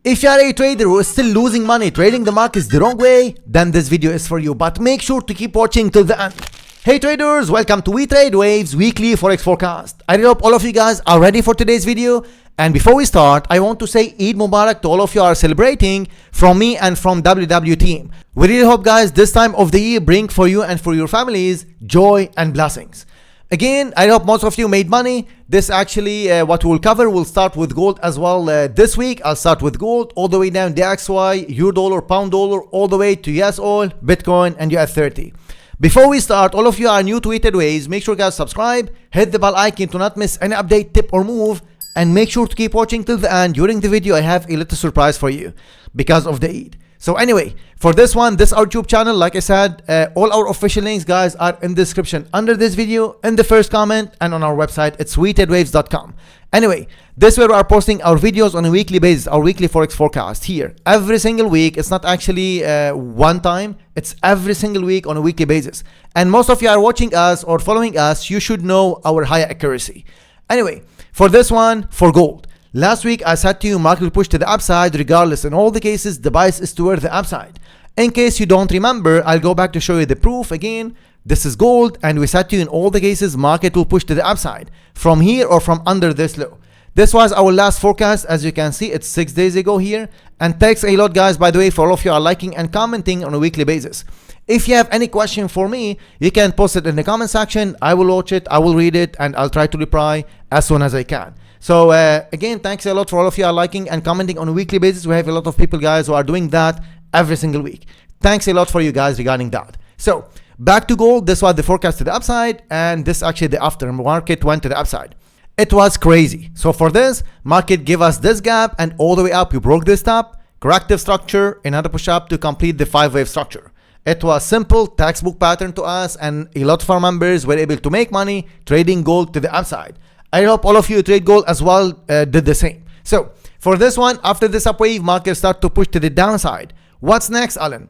If you are a trader who is still losing money trading the markets the wrong way, then this video is for you, but make sure to keep watching till the end. Hey traders, welcome to We Trade Waves weekly forex forecast. I hope all of you guys are ready for today's video. And before we start, I want to say Eid Mubarak to all of you are celebrating from me and from WTW team. We really hope guys this time of the year bring for you and for your families joy and blessings. Again, I hope most of you made money. This actually what we'll cover. We'll start with gold as well this week. I'll start with gold all the way down DXY, Euro dollar, pound dollar, all the way to USOIL, Bitcoin and US30. Before we start, all of you are new to We Trade Waves, make sure guys subscribe, hit the bell icon to not miss any update, tip or move, and make sure to keep watching till the end. During the video, I have a little surprise for you because of the Eid. So anyway, for this one, this our YouTube channel, like I said, all our official links guys are in the description under this video, in the first comment, and on our website. It's WeTradeWaves.com. Anyway, this is where we are posting our videos on a weekly basis, our weekly forex forecast here every single week. It's not actually one time, it's every single week on a weekly basis. And most of you are watching us or following us, you should know our high accuracy. Anyway, for this one, for gold, last week I said to you market will push to the upside regardless. In all the cases, the bias is toward the upside. In case you don't remember, I'll go back to show you the proof again. This is gold, and we said to you in all the cases market will push to the upside from here or from under this low. This was our last forecast. As you can see, it's 6 days ago here. And thanks a lot guys, by the way, for all of you are liking and commenting on a weekly basis. If you have any question for me, you can post it in the comment section. I will watch it, I will read it, and I'll try to reply as soon as I can. So again, thanks a lot for all of you are liking and commenting on a weekly basis. We have a lot of people guys who are doing that every single week. Thanks a lot for you guys regarding that. So back to gold. This was the forecast to the upside, and this actually the after market went to the upside. It was crazy. So for this, market gave us this gap and all the way up. We broke this top, corrective structure, another push up to complete the 5-wave structure. It was simple textbook pattern to us, and a lot of our members were able to make money trading gold to the upside. I hope all of you trade gold as well did the same. So for this one, after this upwave, market start to push to the downside. What's next, Alan?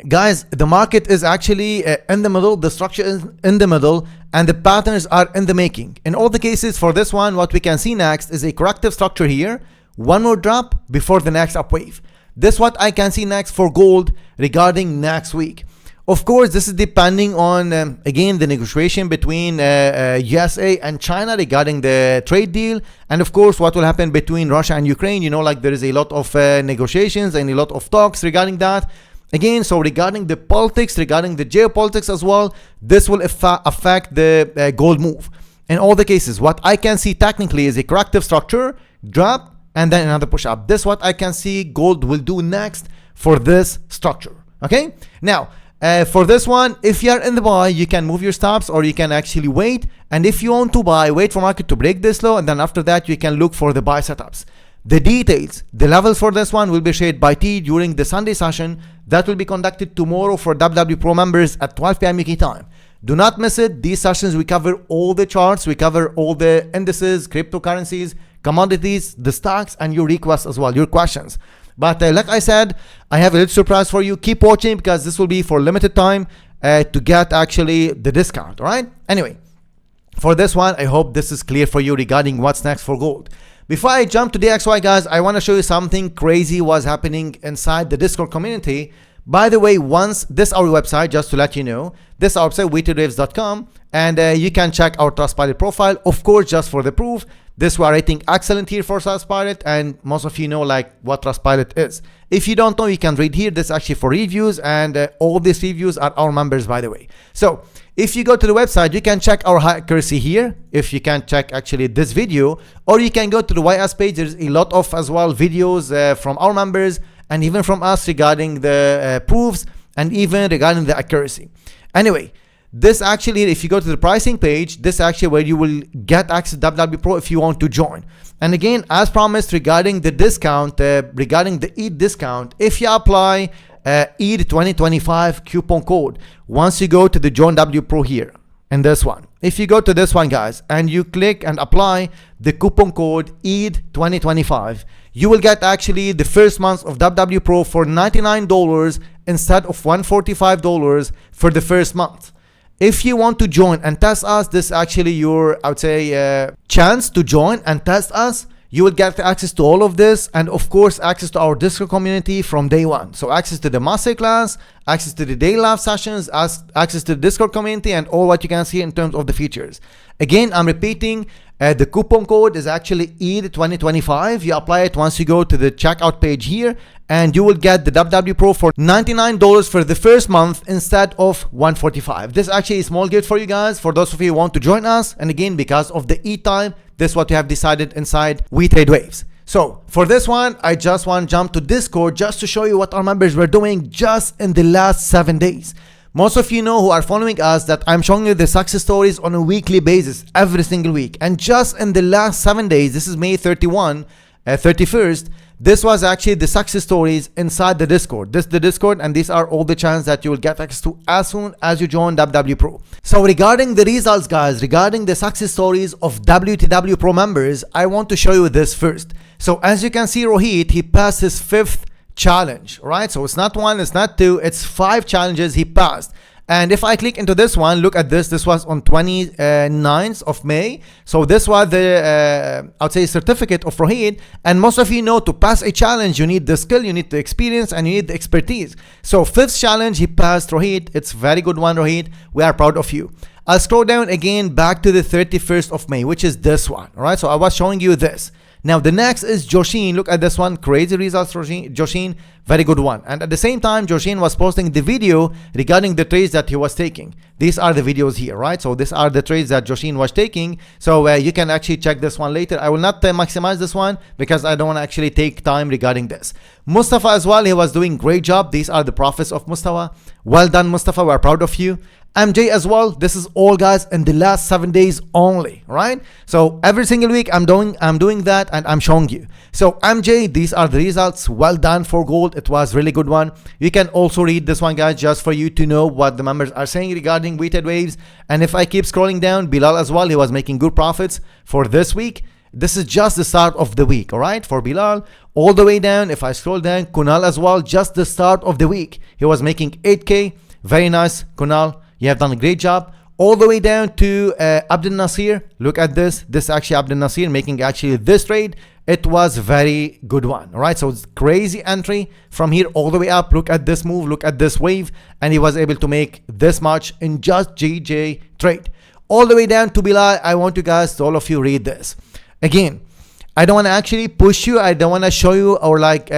Guys, the market is actually in the middle, the structure is in the middle, and the patterns are in the making. In all the cases for this one, what we can see next is a corrective structure here, one more drop before the next upwave. This is what I can see next for gold regarding next week. Of course, this is depending on, again, the negotiation between USA and China regarding the trade deal. And of course, what will happen between Russia and Ukraine. You know, like there is a lot of negotiations and a lot of talks regarding that. Again, so regarding the politics, regarding the geopolitics as well, this will affect the gold move. In all the cases, what I can see technically is a corrective structure, drop, and then another push up. This is what I can see gold will do next for this structure. Okay, now for this one, if you are in the buy, you can move your stops or you can actually wait. And if you want to buy, wait for market to break this low, and then after that you can look for the buy setups. The details, the levels for this one will be shared by T during the Sunday session that will be conducted tomorrow for WTW Pro members at 12 p.m. UK time. Do not miss it. These sessions we cover all the charts, we cover all the indices, cryptocurrencies, commodities, the stocks, and your requests as well, your questions. But like I said, I have a little surprise for you. Keep watching because this will be for limited time to get actually the discount. All right. Anyway, for this one, I hope this is clear for you regarding what's next for gold. Before I jump to DXY guys, I want to show you something crazy was happening inside the Discord community. By the way, once this our website, just to let you know, this our website, WeTradeWaves.com, and you can check our Trustpilot profile. Of course, just for the proof, this we are rating excellent here for Trustpilot, and most of you know like what Trustpilot is. If you don't know, you can read here. This is actually for reviews, and all these reviews are our members, by the way. So if you go to the website, you can check our high accuracy here. If you can check actually this video, or you can go to the YS page. There's a lot of as well videos from our members and even from us regarding the proofs and even regarding the accuracy. Anyway, this actually, if you go to the pricing page, this actually where you will get access to WTW Pro if you want to join. And again, as promised regarding the discount, regarding the Eid discount, if you apply Eid 2025 coupon code, once you go to the Join WTW Pro here, and this one, if you go to this one guys, and you click and apply the coupon code Eid 2025, you will get actually the first month of WTW Pro for $99 instead of $145 for the first month. If you want to join and test us, this is actually your, I would say, chance to join and test us. you will get access to all of this, and of course access to our Discord community from day one. So access to the masterclass, access to the daily live sessions, access to the Discord community, and all what you can see in terms of the features. Again, I'm repeating, the coupon code is actually EID2025. You apply it once you go to the checkout page here, and you will get the WTW Pro for $99 for the first month instead of $145. This is actually a small gift for you guys, for those of you who want to join us. And again, because of the time, this is what we have decided inside WeTradeWaves. So for this one, I just want to jump to Discord just to show you what our members were doing just in the last 7 days. Most of you know who are following us that I'm showing you the success stories on a weekly basis every single week. And just in the last 7 days, this is May 31st, this was actually the success stories inside the Discord. This is the Discord, and these are all the channels that you will get access to as soon as you join WTW Pro. So regarding the results, guys, regarding the success stories of WTW Pro members, I want to show you this first. So as you can see, Rohit, he passed his 5th challenge, right? So it's not 1, it's not 2, it's 5 challenges he passed. And if I click into this one, look at this. This was on 29th of May. So this was the, I would say, certificate of Rohit. And most of you know, to pass a challenge, you need the skill, you need the experience, and you need the expertise. So 5th challenge, he passed, Rohit. It's very good one, Rohit. We are proud of you. I'll scroll down again back to the 31st of May, which is this one. All right, so I was showing you this. Now the next is Joshin. Look at this one, crazy results, Joshin, very good one. And at the same time, Joshin was posting the video regarding the trades that he was taking. These are the videos here, right? So these are the trades that Joshin was taking. So you can actually check this one later. I will not maximize this one because I don't want to actually take time regarding this. Mustafa as well, he was doing great job. These are the profits of Mustafa. Well done, Mustafa, we're proud of you. MJ as well. This is all, guys, in the last 7 days only, right? So every single week I'm doing that, and I'm showing you. So MJ, these are the results. Well done for gold. It was really good one. You can also read this one, guys, just for you to know what the members are saying regarding WeTradeWaves. And if I keep scrolling down, Bilal as well, he was making good profits for this week. This is just the start of the week, all right, for Bilal. All the way down, if I scroll down, Kunal as well, just the start of the week, he was making 8K. Very nice, Kunal. You have done a great job. All the way down to Abdel Nasir. Look at this. This is actually Abdel Nasir making actually this trade. It was very good one. All right. So it's crazy entry from here all the way up. Look at this move. Look at this wave. And he was able to make this much in just GJ trade. All the way down to Bilal. I want you guys, all of you, read this. Again, I don't want to actually push you. I don't want to show you or like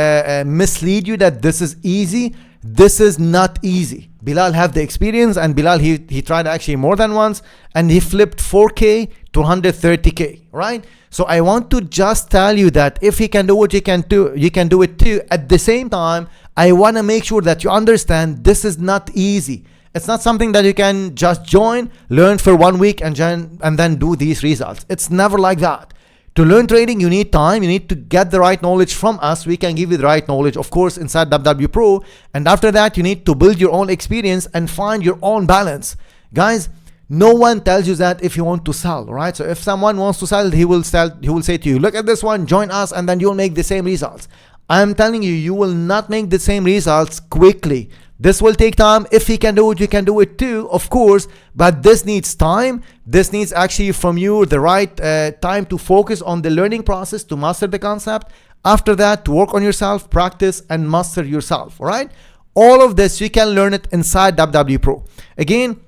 mislead you that this is easy. This is not easy. Bilal have the experience, and Bilal, he tried actually more than once, and he flipped 4K to 130K, right? So I want to just tell you that if he can do what you can do it too. At the same time, I want to make sure that you understand this is not easy. It's not something that you can just join, learn for 1 week, and then do these results. It's never like that. To learn trading, you need time. You need to get the right knowledge from us. We can give you the right knowledge, of course, inside WTW Pro. And after that, you need to build your own experience and find your own balance. Guys, no one tells you that if you want to sell, right? So if someone wants to sell, he will say to you, look at this one, join us, and then you'll make the same results. I'm telling you, you will not make the same results quickly. This will take time. If he can do it, you can do it too, of course, but this needs time. This needs actually from you the right time to focus on the learning process, to master the concept. After that, to work on yourself, practice, and master yourself, all right? All of this, you can learn it inside WTW Pro. Again,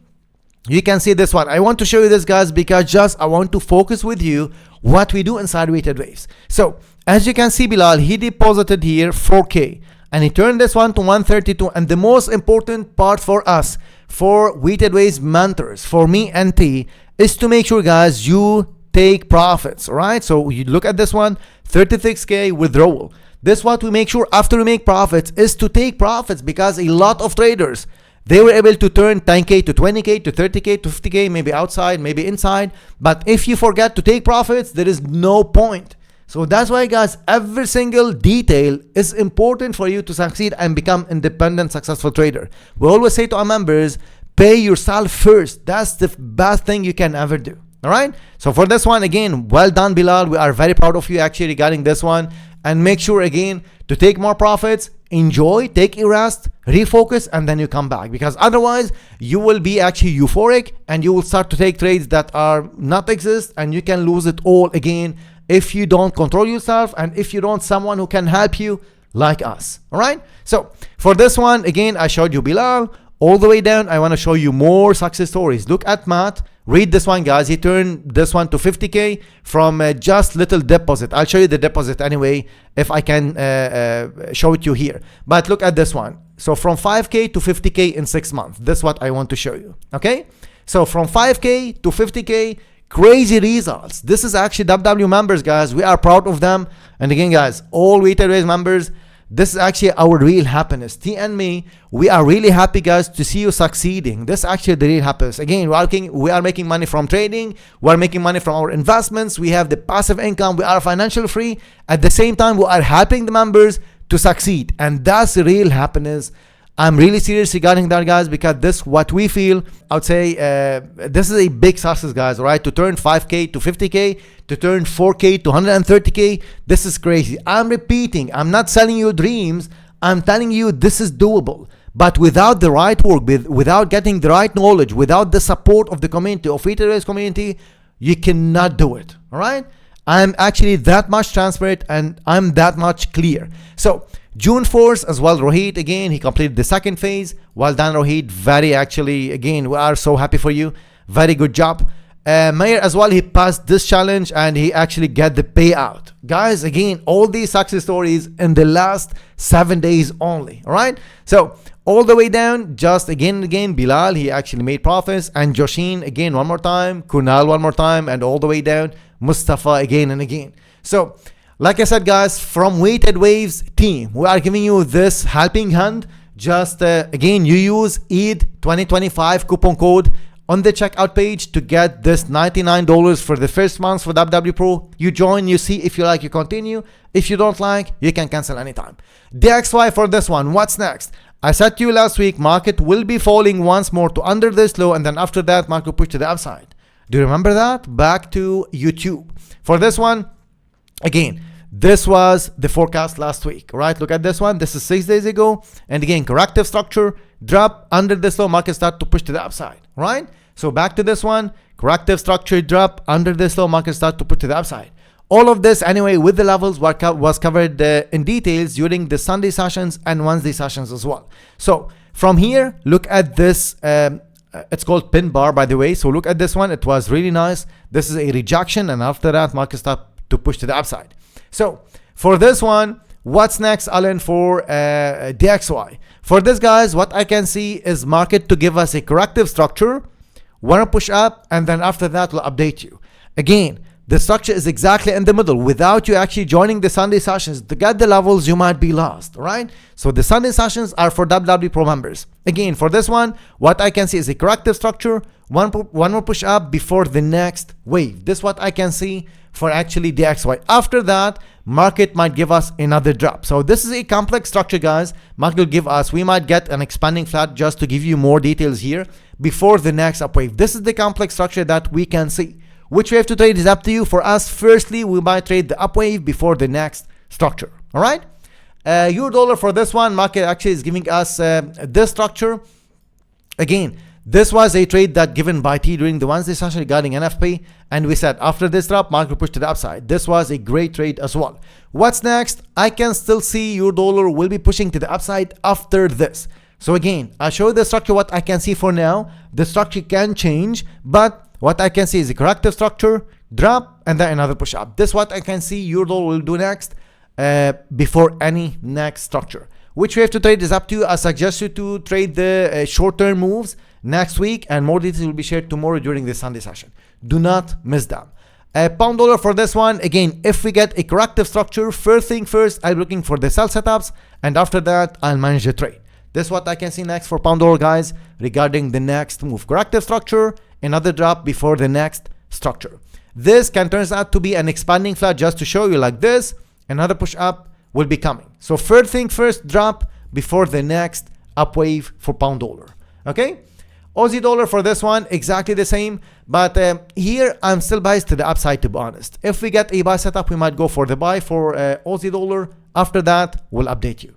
you can see this one. I want to show you this, guys, because I want to focus with you what we do inside WeTradeWaves. So as you can see, Bilal, he deposited here 4K. And he turned this one to 132. And the most important part for us, for WeTradeWaves mentors, for me and T, is to make sure, guys, you take profits, all right? So you look at this one, 36K withdrawal. This what we make sure after we make profits is to take profits, because a lot of traders, they were able to turn 10K to 20K to 30K to 50K, maybe outside, maybe inside. But if you forget to take profits, there is no point. So that's why, guys, every single detail is important for you to succeed and become independent, successful trader. We always say to our members, pay yourself first. That's the best thing you can ever do. All right. So for this one, again, well done, Bilal. We are very proud of you actually regarding this one. And make sure, again, to take more profits, enjoy, take a rest, refocus, and then you come back. Because otherwise, you will be actually euphoric and you will start to take trades that are not exist, and you can lose it all again if you don't control yourself and if you don't someone who can help you like us. All right. So for this one, again, I showed you Bilal all the way down. I want to show you more success stories. Look at Matt. Read this one, guys. He turned this one to 50K from just little deposit. I'll show you the deposit anyway if I can show it you here. But look at this one. So from 5K to 50K in 6 months. That's what I want to show you. Okay. So from 5K to 50K, crazy results. This is actually WTW members, guys. We are proud of them. And again, guys, all WTW members, this is actually our real happiness. T and me, we are really happy, guys, to see you succeeding. This is actually the real happiness. Again, we are making money from trading. We are making money from our investments. We have the passive income. We are financially free. At the same time, we are helping the members to succeed. And that's the real happiness. I'm really serious regarding that, guys, because this what we feel. I would say this is a big success, guys, right? To turn 5K to 50K, to turn 4K to 130K, this is crazy. I'm repeating, I'm not selling you dreams. I'm telling you this is doable. But without the right work, without getting the right knowledge, without the support of the community, of WTW community, you cannot do it, all right? I'm actually that much transparent and I'm that much clear. So June 4th as well, Rohit, again, he completed the second phase. Well done, Rohit. Very actually, again, we are so happy for you. Very good job. Mayor as well, he passed this challenge and he actually get the payout. Guys, again, all these success stories in the last 7 days only, all right? So all the way down, just again and again, Bilal, he actually made profits, and Joshin, again, one more time, Kunal, one more time, and all the way down, Mustafa, again and again. So like I said, guys, from Weighted Waves team, we are giving you this helping hand. Just again, you use EID 2025 coupon code on the checkout page to get this $99 for the first month for WTW Pro. You join, you see if you like, you continue. If you don't like, you can cancel anytime. DXY for this one, what's next? I said to you last week, market will be falling once more to under this low, and then after that, market will push to the upside. Do you remember that? Back to YouTube. For this one, again, this was the forecast last week, right? Look at this one. This is 6 days ago. And again, corrective structure, drop under this low, market start to push to the upside, right? So back to this one, corrective structure, drop under this low, market start to push to the upside. All of this anyway with the levels was covered in details during the Sunday sessions and Wednesday sessions as well. So from here, look at this. It's called pin bar, by the way. So look at this one. It was really nice. This is a rejection. And after that, market start to push to the upside. So for this one, what's next, Alan, for DXY? For this, guys, what I can see is market to give us a corrective structure, want to push up, and then after that, we'll update you. Again, the structure is exactly in the middle. Without you actually joining the Sunday sessions to get the levels, you might be lost, right? So the Sunday sessions are for WTW Pro members. Again, for this one, what I can see is a corrective structure, one more push up before the next wave. This is what I can see for actually DXY. After that, market might give us another drop. So this is a complex structure, guys. Market will give us, we might get an expanding flat, just to give you more details here, before the next up wave. This is the complex structure that we can see. Which wave to trade is up to you. For us, firstly, we might trade the up wave before the next structure. All right. Euro dollar for this one, market actually is giving us this structure. Again, this was a trade that given by T during the Wednesday session regarding NFP. And we said after this drop, market will push to the upside. This was a great trade as well. What's next? I can still see Euro dollar will be pushing to the upside after this. So again, I'll show you the structure, what I can see for now. The structure can change, but what I can see is a corrective structure, drop, and then another push up. This is what I can see Euro dollar will do next before any next structure. Which wave to trade is up to you. I suggest you to trade the short-term moves next week, and more details will be shared tomorrow during the Sunday session. Do not miss them. Pound dollar for this one, again, if we get a corrective structure, first thing first, I'm looking for the sell setups, and after that, I'll manage the trade. This is what I can see next for pound dollar, guys, regarding the next move. Corrective structure, another drop before the next structure. This can turn out to be an expanding flat, just to show you like this. Another push up will be coming. So first thing first, drop before the next up wave for pound dollar. Okay. Aussie dollar for this one, exactly the same. But here I'm still biased to the upside, to be honest. If we get a buy setup, we might go for the buy for Aussie dollar. After that, we'll update you.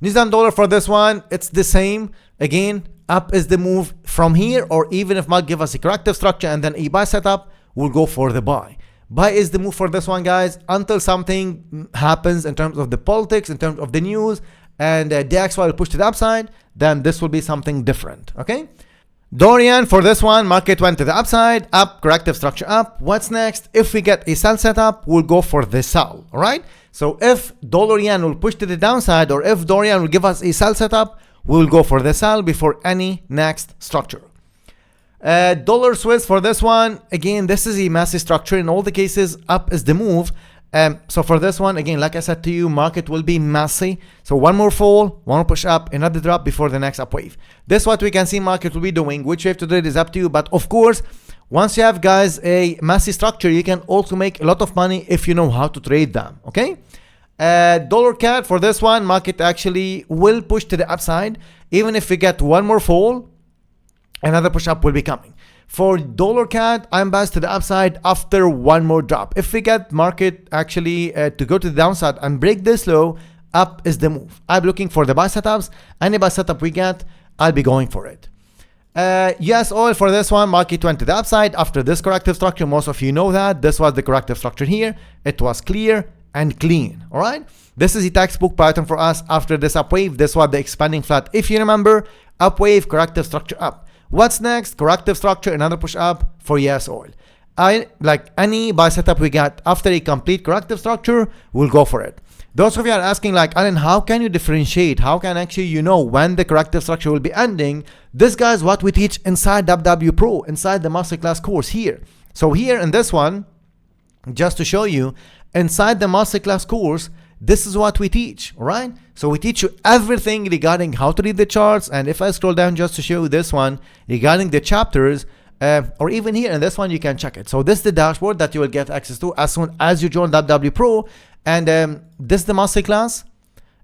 New Zealand dollar for this one, it's the same. Again, up is the move from here, or even if market give us a corrective structure and then a buy setup, we'll go for the buy. Buy is the move for this one, guys, until something happens in terms of the politics, in terms of the news, and DXY will push to the upside, then this will be something different, okay? Dorian, for this one, market went to the upside, up, corrective structure up. What's next? If we get a sell setup, we'll go for the sell, all right? So if dollar yen will push to the downside, or if Dorian will give us a sell setup, we'll go for the sell before any next structure. Dollar Swiss, for this one, again, this is a massive structure. In all the cases, up is the move. So for this one, again, like I said to you, market will be messy. So one more fall, one more push up, another drop before the next up wave. This is what we can see market will be doing. Which wave to trade is up to you. But of course, once you have, guys, a massive structure, you can also make a lot of money if you know how to trade them, okay? Dollar CAD, for this one, market actually will push to the upside. Even if we get one more fall, another push up will be coming. For dollar CAD, I'm biased to the upside after one more drop. If we get market actually to go to the downside and break this low, up is the move. I'm looking for the buy setups. Any buy setup we get, I'll be going for it. US oil, for this one, market went to the upside after this corrective structure. Most of you know that. This was the corrective structure here. It was clear and clean, all right? This is the textbook pattern for us after this up wave. This was the expanding flat. If you remember, up wave, corrective structure up. What's next? Corrective structure, another push up for US oil. Like any buy setup we get after a complete corrective structure, we'll go for it. Those of you are asking, like, Alan, how can you differentiate? How can actually you know when the corrective structure will be ending? This, guys, what we teach inside WTW Pro, inside the masterclass course here. So here in this one, just to show you, inside the masterclass course, this is what we teach, all right? So we teach you everything regarding how to read the charts. And if I scroll down just to show you this one regarding the chapters, or even here in this one, you can check it. So this is the dashboard that you will get access to as soon as you join WTW Pro. And this is the masterclass.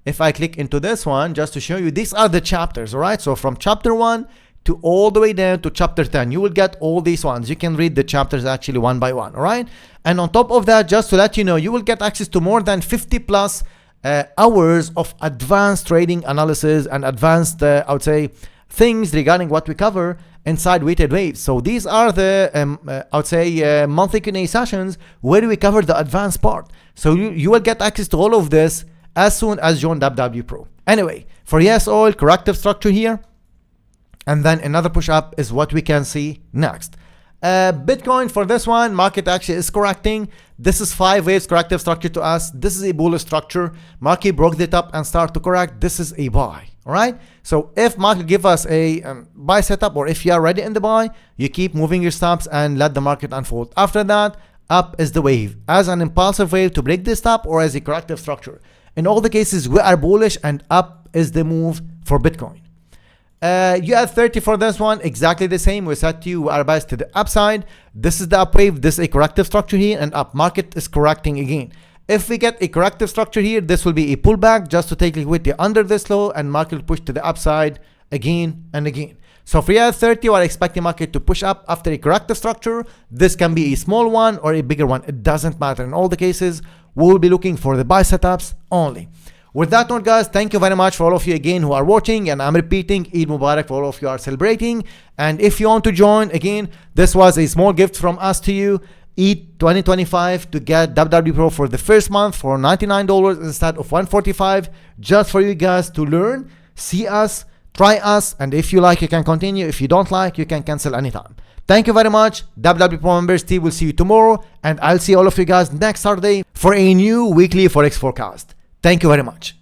If I click into this one, just to show you, these are the chapters, all right? So from chapter 1 to all the way down to chapter 10, you will get all these ones. You can read the chapters actually one by one, all right? And on top of that, just to let you know, you will get access to more than 50 plus hours of advanced trading analysis and advanced, I would say, things regarding what we cover inside Weighted Waves. So these are the, I would say, monthly Q&A sessions where we cover the advanced part. So you will get access to all of this as soon as you join WTW Pro. Anyway, for US oil, corrective structure here. And then another push up is what we can see next. Bitcoin, for this one, market actually is correcting. This is 5 waves corrective structure to us. This is a bullish structure. Market broke the top and start to correct. This is a buy, all right? So if market give us a buy setup, or if you are ready in the buy, you keep moving your stops and let the market unfold. After that, up is the wave, as an impulsive wave to break this top or as a corrective structure. In all the cases, we are bullish and up is the move for Bitcoin. US30, for this one, exactly the same. We said to you, we are biased to the upside. This is the up wave. This is a corrective structure here, and up market is correcting again. If we get a corrective structure here, this will be a pullback just to take liquidity under this low, and market will push to the upside again and again. So for US30, we are expecting market to push up after a corrective structure. This can be a small one or a bigger one. It doesn't matter. In all the cases, we will be looking for the buy setups only. With that note, guys, thank you very much for all of you again who are watching, and I'm repeating, Eid Mubarak for all of you who are celebrating. And if you want to join, again, this was a small gift from us to you, Eid 2025, to get WTW Pro for the first month for $99 instead of $145, just for you guys to learn, see us, try us, and if you like, you can continue. If you don't like, you can cancel anytime. Thank you very much. WTW Pro members, Steve will see you tomorrow, and I'll see all of you guys next Saturday for a new weekly Forex forecast. Thank you very much.